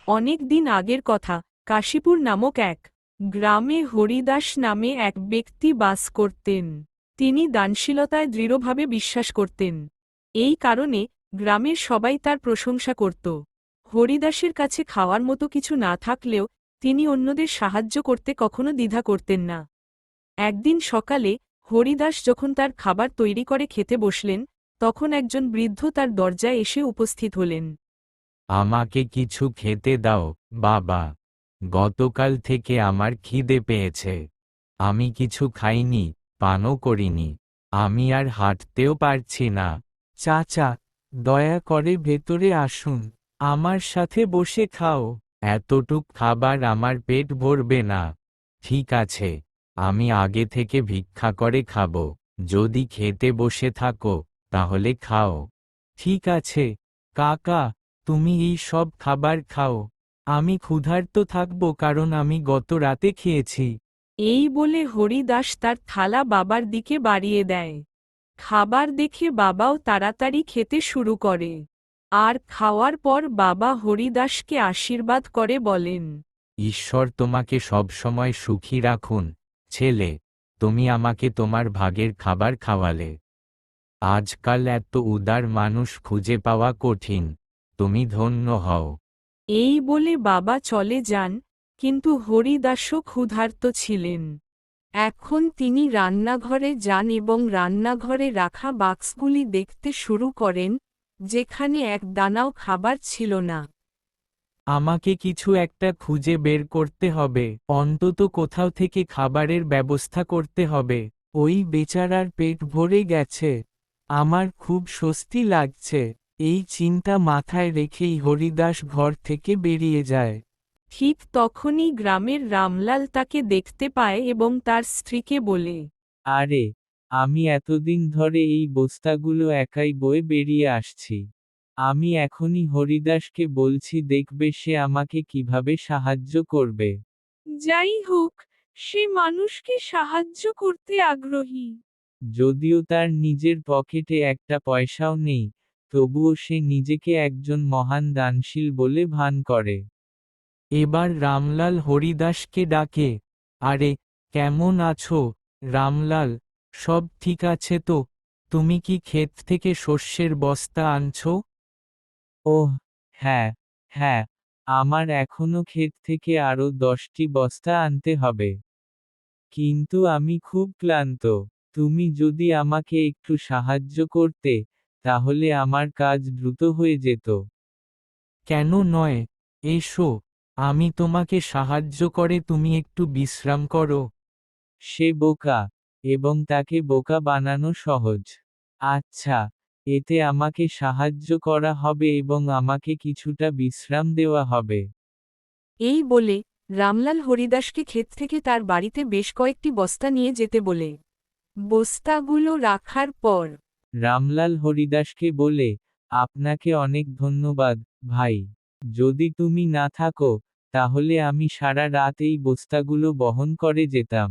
অনেক দিন আগের কথা, কাশীপুর নামক এক গ্রামে হরিদাস নামে এক ব্যক্তি বাস করতেন। তিনি দানশীলতায় দৃঢ়ভাবে বিশ্বাস করতেন। এই কারণে গ্রামের সবাই তার প্রশংসা করত। হরিদাসের কাছে খাওয়ার মতো কিছু না থাকলেও তিনি অন্যদের সাহায্য করতে কখনো দ্বিধা করতেন না। একদিন সকালে হরিদাস যখন তার খাবার তৈরি করে খেতে বসলেন, তখন একজন বৃদ্ধ তার দরজায় এসে উপস্থিত হলেন। আমাকে কিছু খেতে দাও, বাবা। গতকাল থেকে আমার খিদে পেয়েছে। আমি কিছু খাইনি, পানও করিনি। আমি আর হাঁটতেও পারছি না। চাচা, দয়া করে ভেতরে আসুন। আমার সাথে বসে খাও। এতটুক খাবার আমার পেট ভরবে না। ঠিক আছে, আমি আগে থেকে ভিক্ষা করে খাবো। যদি খেতে বসে থাকো, তাহলে খাও। ঠিক আছে, কাকা, তুমি এই সব খাবার খাও। আমি ক্ষুধার্ত থাকব কারণ আমি গত রাতে খেয়েছি। এই বলে হরিদাস তার থালা বাবার দিকে বাড়িয়ে দেয়। খাবার দেখে বাবাও তাড়াতাড়ি খেতে শুরু করে। আর খাওয়ার পর বাবা হরিদাসকে আশীর্বাদ করে বলেন, ঈশ্বর তোমাকে সবসময় সুখী রাখুন, ছেলে। তুমি আমাকে তোমার ভাগের খাবার খাওয়ালে। আজকাল এত উদার মানুষ খুঁজে পাওয়া কঠিন। তুমি ধন্য হও। এই বলে বাবা চলে যান, কিন্তু হরিদাসও ক্ষুধার্ত ছিলেন। এখন তিনি রান্নাঘরে যান এবং রান্নাঘরে রাখা বাক্সগুলি দেখতে শুরু করেন, যেখানে এক দানাও খাবার ছিল না। আমাকে কিছু একটা খুঁজে বের করতে হবে, অন্তত কোথাও থেকে খাবারের ব্যবস্থা করতে হবে। ওই বেচারার পেট ভরে গেছে। আমার খুব স্বস্তি লাগছে। এই চিন্তা মাথায় রেখেই হরিদাস ঘর থেকে বেরিয়ে যায়। ঠিক তখনই গ্রামের রামলাল তাকে দেখতে পায় এবং তার স্ত্রীকে বলে, আরে, আমি এতদিন ধরে এই বস্তাগুলো একাই বয়ে বেরিয়ে আসছি। আমি এখনই হরিদাসকে বলছি, দেখবে সে আমাকে কিভাবে সাহায্য করবে। যাই হোক, সে মানুষকে সাহায্য করতে আগ্রহী। যদিও তার নিজের পকেটে একটা পয়সাও নেই, তবুও সে নিজেকে একজন মহান দানশীল বলে ভান করে। এবার রামলাল হরিদাসকে ডাকে, আরে, কেমন আছো, রামলাল? সব ঠিক আছে তো? তুমি কি ক্ষেত থেকে শস্যের বস্তা আনছো? ওহ, হ্যাঁ, হ্যাঁ, আমার এখনো ক্ষেত থেকে আরো 10টি বস্তা আনতে হবে। কিন্তু আমি খুব ক্লান্ত। তুমি যদি আমাকে একটু সাহায্য করতে, তাহলে আমার কাজ দ্রুত হয়ে যেত। কেন নয়, এসো, আমি তোমাকে সাহায্য করে তুমি একটু বিশ্রাম করো। সে বোকা, এবং তাকে বোকা বানানো সহজ। আচ্ছা, এতে আমাকে সাহায্য করা হবে এবং আমাকে কিছুটা বিশ্রাম দেওয়া হবে। এই বলে রামলাল হরিদাসকে ক্ষেত থেকে তার বাড়িতে বেশ কয়েকটি বস্তা নিয়ে যেতে বলে। বস্তাগুলো রাখার পর রামলাল হরিদাসকে বলে, আপনাকে অনেক ধন্যবাদ, ভাই। যদি তুমি না থাকো, তাহলে আমি সারা রাত এই বস্তাগুলো বহন করে যেতাম।